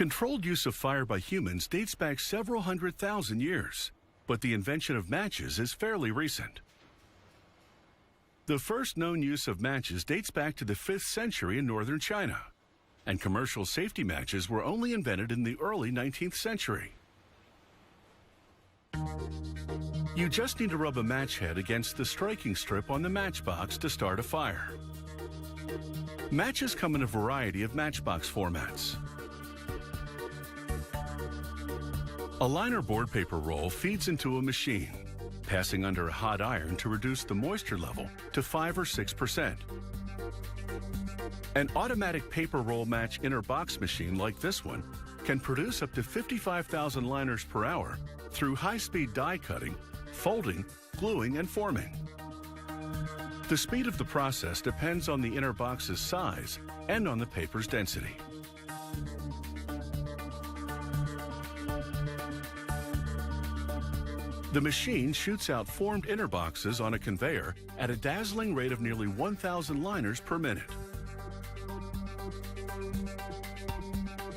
Controlled use of fire by humans dates back several 100,000 years, but the invention of matches is fairly recent. The first known use of matches dates back to the 5th century in northern China, and commercial safety matches were only invented in the early 19th century. You just need to rub a match head against the striking strip on the matchbox to start a fire. Matches come in a variety of matchbox formats. A liner board paper roll feeds into a machine, passing under a hot iron to reduce the moisture level to 5 or 6%. An automatic paper roll match inner box machine like this one can produce up to 55,000 liners per hour through high-speed die cutting, folding, gluing, and forming. The speed of the process depends on the inner box's size and on the paper's density. The machine shoots out formed inner boxes on a conveyor at a dazzling rate of nearly 1,000 liners per minute.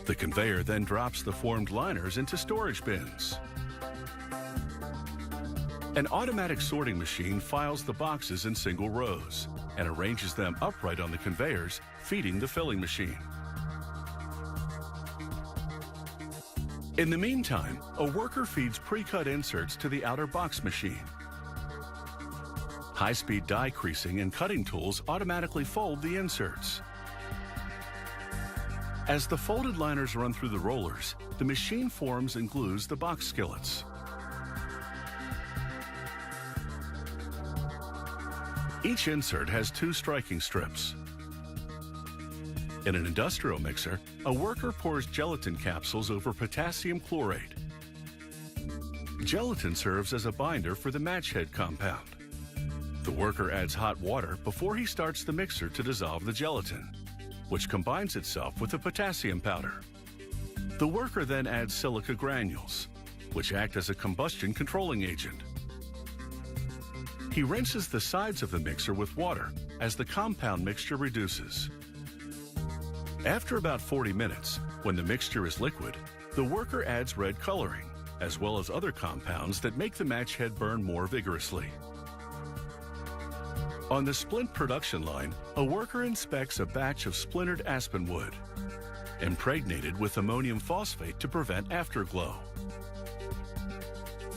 The conveyor then drops the formed liners into storage bins. An automatic sorting machine files the boxes in single rows and arranges them upright on the conveyors, feeding the filling machine. In the meantime, a worker feeds pre-cut inserts to the outer box machine. High-speed die creasing and cutting tools automatically fold the inserts. As the folded liners run through the rollers, the machine forms and glues the box skillets. Each insert has 2 striking strips. In an industrial mixer, a worker pours gelatin capsules over potassium chlorate. Gelatin serves as a binder for the match head compound. The worker adds hot water before he starts the mixer to dissolve the gelatin, which combines itself with the potassium powder. The worker then adds silica granules, which act as a combustion controlling agent. He rinses the sides of the mixer with water as the compound mixture reduces. After about 40 minutes, when the mixture is liquid, the worker adds red coloring, as well as other compounds that make the match head burn more vigorously. On the splint production line, a worker inspects a batch of splintered aspen wood, impregnated with ammonium phosphate to prevent afterglow.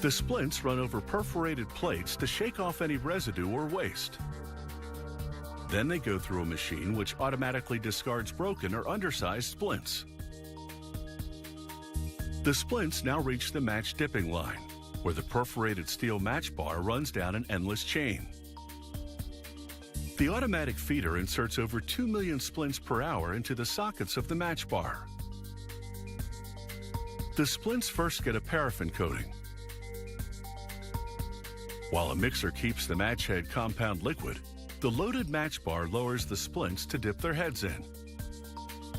The splints run over perforated plates to shake off any residue or waste. Then they go through a machine which automatically discards broken or undersized splints. The splints now reach the match dipping line, where the perforated steel match bar runs down an endless chain. The automatic feeder inserts over 2 million splints per hour into the sockets of the match bar. The splints first get a paraffin coating. While a mixer keeps the match head compound liquid, the loaded match bar lowers the splints to dip their heads in.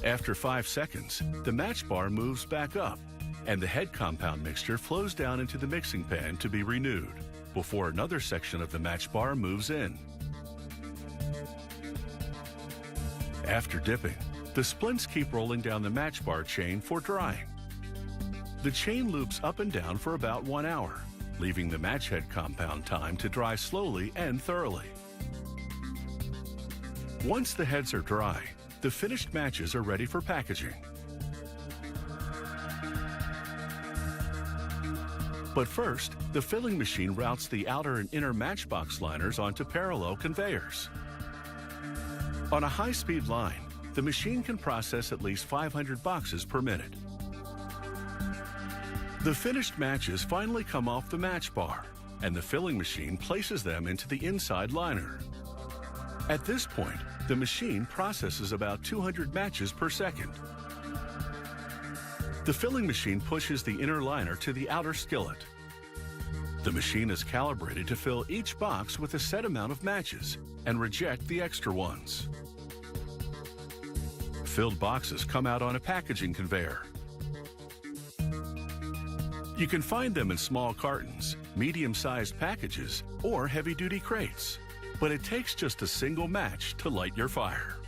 After 5 seconds, the match bar moves back up, and the head compound mixture flows down into the mixing pan to be renewed, before another section of the match bar moves in. After dipping, the splints keep rolling down the match bar chain for drying. The chain loops up and down for about 1 hour, leaving the match head compound time to dry slowly and thoroughly. Once the heads are dry, the finished matches are ready for packaging. But first, the filling machine routes the outer and inner matchbox liners onto parallel conveyors. On a high-speed line, the machine can process at least 500 boxes per minute. The finished matches finally come off the match bar, and the filling machine places them into the inside liner. At this point, the machine processes about 200 matches per second. The filling machine pushes the inner liner to the outer skillet. The machine is calibrated to fill each box with a set amount of matches and reject the extra ones. Filled boxes come out on a packaging conveyor. You can find them in small cartons, medium-sized packages, or heavy-duty crates. But it takes just a single match to light your fire.